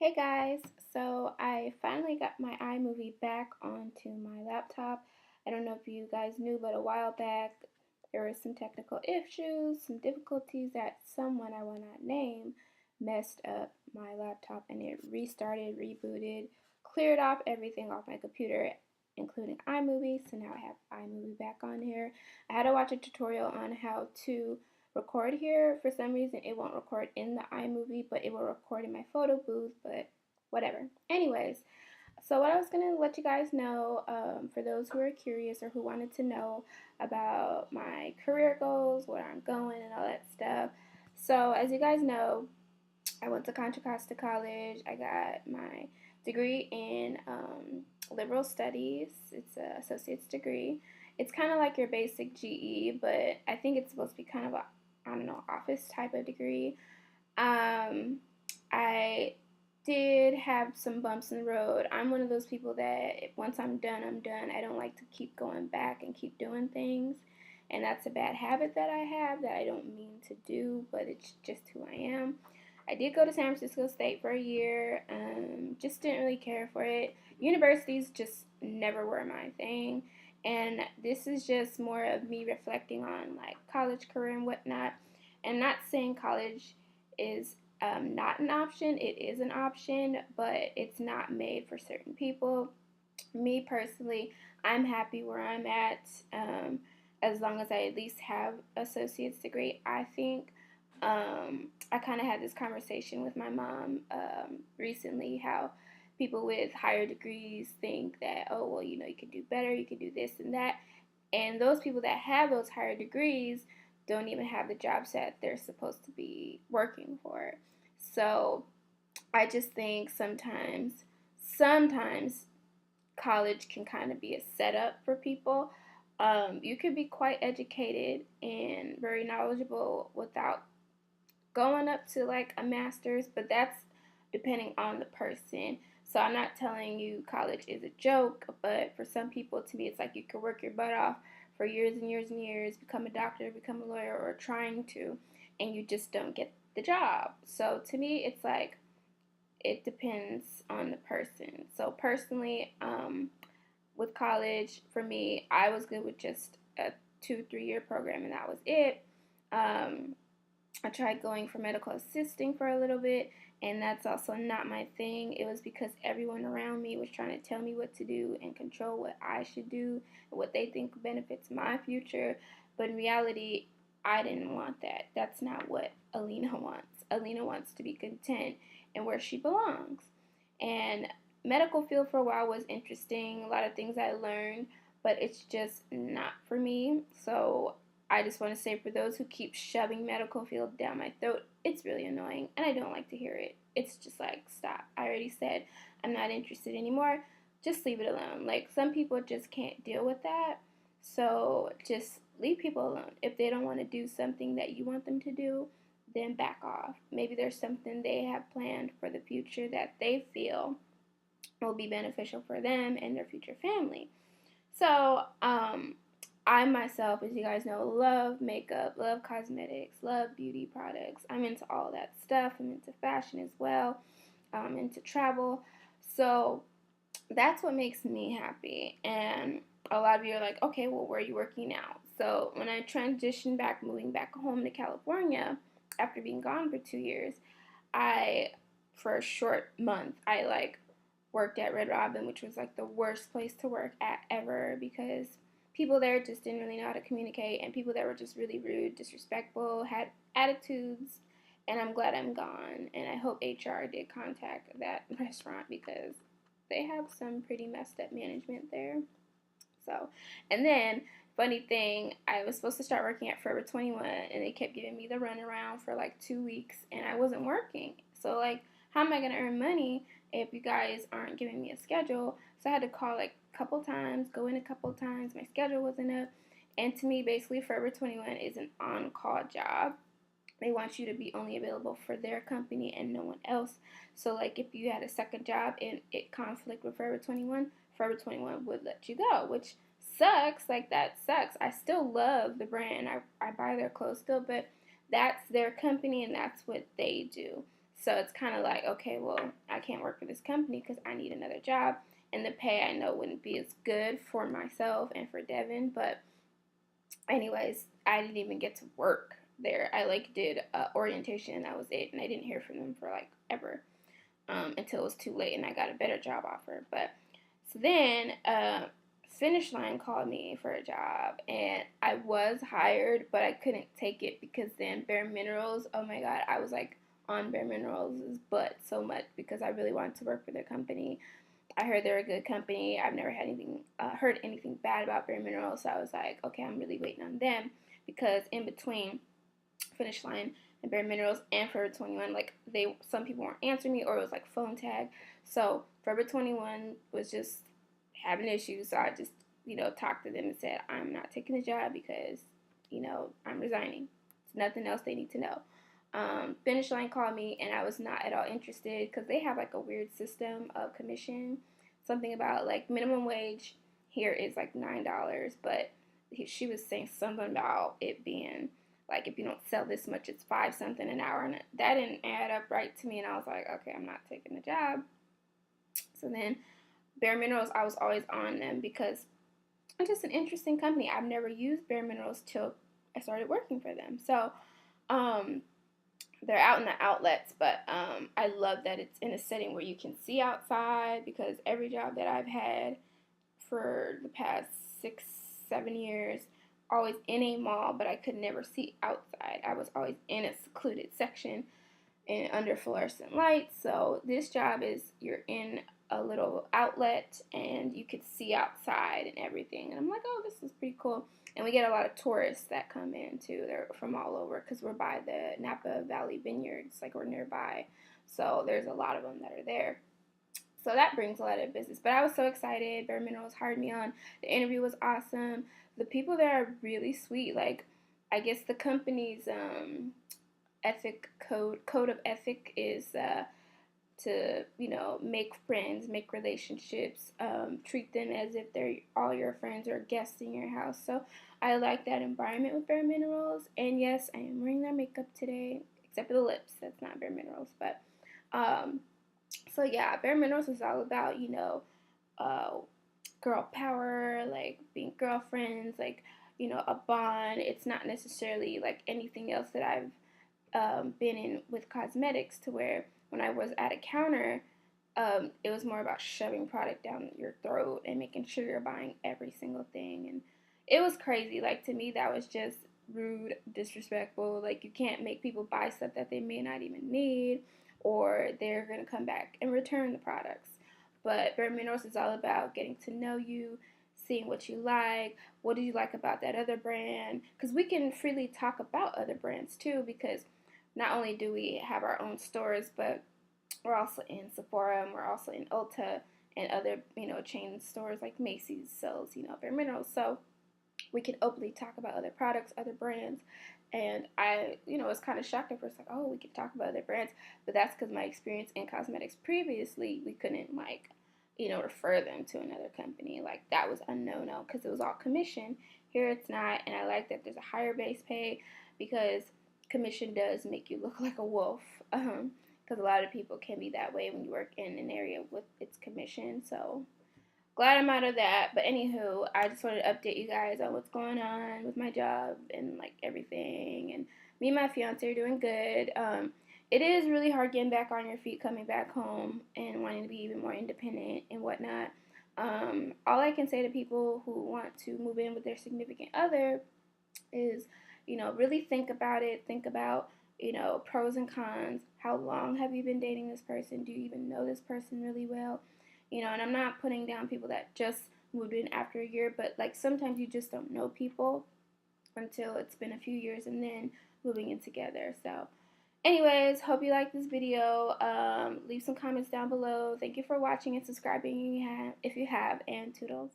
Hey guys, so I finally got my iMovie back onto my laptop. I don't know if you guys knew, but a while back there were some technical issues, some difficulties that someone I will not name messed up my laptop and it restarted, rebooted, cleared off everything off my computer, including iMovie. So now I have iMovie back on here. I had to watch a tutorial on how to record here. For some reason, it won't record in the iMovie, but it will record in my photo booth, but whatever. Anyways, so what I was going to let you guys know, for those who are curious or who wanted to know about my career goals, where I'm going, and all that stuff. So as you guys know, I went to Contra Costa College. I got my degree in liberal studies. It's an associate's degree. It's kind of like your basic GE, but I think it's supposed to be kind of a, I don't know, office type of degree. Um, I did have some bumps in the road. I'm one of those people that if once I'm done, I'm done. I don't like to keep going back and keep doing things. And that's a bad habit that I have that I don't mean to do, but it's just who I am. I did go to San Francisco State for a year. Just didn't really care for it. Universities just never were my thing. And this is just more of me reflecting on like college career and whatnot. And not saying college is not an option. It is an option, but it's not made for certain people. Me personally, I'm happy where I'm at. As long as I at least have associate's degree, I think. I kind of had this conversation with my mom recently how people with higher degrees think that, oh, well, you know, you can do better, you can do this and that. And those people that have those higher degrees don't even have the jobs that they're supposed to be working for. So I just think sometimes college can kind of be a setup for people. You could be quite educated and very knowledgeable without going up to like a master's, but that's depending on the person. So I'm not telling you college is a joke, but for some people, to me, it's like you could work your butt off for years and years and years, become a doctor, become a lawyer, or trying to, and you just don't get the job. So to me, it's like it depends on the person. So personally, with college, for me, I was good with just a 2-3 year program, and that was it. Um, I tried going for medical assisting for a little bit, and that's also not my thing. It was because everyone around me was trying to tell me what to do and control what I should do and what they think benefits my future. But in reality, I didn't want that. That's not what Alina wants. Alina wants to be content and where she belongs. And medical field for a while was interesting. A lot of things I learned, but it's just not for me. So I just want to say for those who keep shoving medical field down my throat, it's really annoying and I don't like to hear it. It's just like, stop. I already said I'm not interested anymore. Just leave it alone. Like, some people just can't deal with that. So just leave people alone. If they don't want to do something that you want them to do, then back off. Maybe there's something they have planned for the future that they feel will be beneficial for them and their future family. So, I myself, as you guys know, love makeup, love cosmetics, love beauty products. I'm into all that stuff. I'm into fashion as well. I'm into travel. So that's what makes me happy. And a lot of you are like, okay, well, where are you working now? So when I transitioned back, moving back home to California after being gone for 2 years, I, for a short month, I like worked at Red Robin, which was like the worst place to work at ever because people there just didn't really know how to communicate, and people there were just really rude, disrespectful, had attitudes. And I'm glad I'm gone. And I hope HR did contact that restaurant because they have some pretty messed up management there. So, and then funny thing, I was supposed to start working at Forever 21, and they kept giving me the runaround for like 2 weeks, and I wasn't working. So like, how am I gonna earn money if you guys aren't giving me a schedule? So I had to call like a couple times, go in a couple times. My schedule wasn't up, and to me, basically, Forever 21 is an on-call job. They want you to be only available for their company and no one else. So like, if you had a second job and it conflict with Forever 21, Forever 21 would let you go, which sucks. Like, that sucks. I still love the brand. I buy their clothes still, but that's their company and that's what they do. So it's kind of like, okay, well, I can't work for this company because I need another job. And the pay I know wouldn't be as good for myself and for Devin. But anyways, I didn't even get to work there. I like did orientation and that was it. And I didn't hear from them for like ever until it was too late and I got a better job offer. But so then Finish Line called me for a job and I was hired, but I couldn't take it because then Bare Minerals, oh my God, I was like on Bare Minerals' butt so much because I really wanted to work for their company. I heard they're a good company. I've never had anything heard anything bad about Bare Minerals, so I was like, okay, I'm really waiting on them because in between Finish Line and Bare Minerals and Forever 21, like some people weren't answering me or it was like phone tag. So Forever 21 was just having issues, so I just talked to them and said I'm not taking the job because I'm resigning. It's nothing else they need to know. Finish Line called me and I was not at all interested because they have like a weird system of commission. Something about like minimum wage here is like $9, but she was saying something about it being like if you don't sell this much, it's 5 something an hour, and that didn't add up right to me. And I was like, okay, I'm not taking the job. So then Bare Minerals, I was always on them because it's just an interesting company. I've never used Bare Minerals till I started working for them. So they're out in the outlets, but I love that it's in a setting where you can see outside because every job that I've had for the past 6-7 years, always in a mall, but I could never see outside. I was always in a secluded section and under fluorescent lights. So this job is you're in a little outlet and you could see outside and everything. And I'm like, oh, this is pretty cool. And we get a lot of tourists that come in too. They're from all over because we're by the Napa Valley Vineyards, like we're nearby. So there's a lot of them that are there. So that brings a lot of business. But I was so excited. Bare Minerals hired me on. The interview was awesome. The people there are really sweet. Like, I guess the company's ethic code of ethic is to make friends, make relationships, treat them as if they're all your friends or guests in your house. So I like that environment with Bare Minerals. And yes, I am wearing their makeup today, except for the lips. That's not Bare Minerals, but so yeah, Bare Minerals is all about uh, girl power, like being girlfriends, like a bond. It's not necessarily like anything else that I've been in with cosmetics, to where when I was at a counter, it was more about shoving product down your throat and making sure you're buying every single thing. And it was crazy. Like, to me, that was just rude, disrespectful. Like, you can't make people buy stuff that they may not even need, or they're going to come back and return the products. But Bare Minerals is all about getting to know you, seeing what you like, what do you like about that other brand, because we can freely talk about other brands too, because not only do we have our own stores, but we're also in Sephora and we're also in Ulta and other, chain stores like Macy's sells, Bare Minerals. So we can openly talk about other products, other brands. And I, was kind of shocked at first, like, oh, we can talk about other brands. But that's because my experience in cosmetics previously, we couldn't, like, refer them to another company. Like, that was a no-no because it was all commission. Here it's not. And I like that there's a higher base pay because commission does make you look like a wolf. Because a lot of people can be that way when you work in an area with its commission. So glad I'm out of that. But anywho, I just wanted to update you guys on what's going on with my job and like everything. And me and my fiance are doing good. It is really hard getting back on your feet, coming back home, and wanting to be even more independent and whatnot. All I can say to people who want to move in with their significant other is, really think about it. Think about, pros and cons. How long have you been dating this person? Do you even know this person really well? And I'm not putting down people that just moved in after a year, but like sometimes you just don't know people until it's been a few years and then moving in together. So anyways, hope you like this video. Leave some comments down below. Thank you for watching and subscribing if you have, and toodles.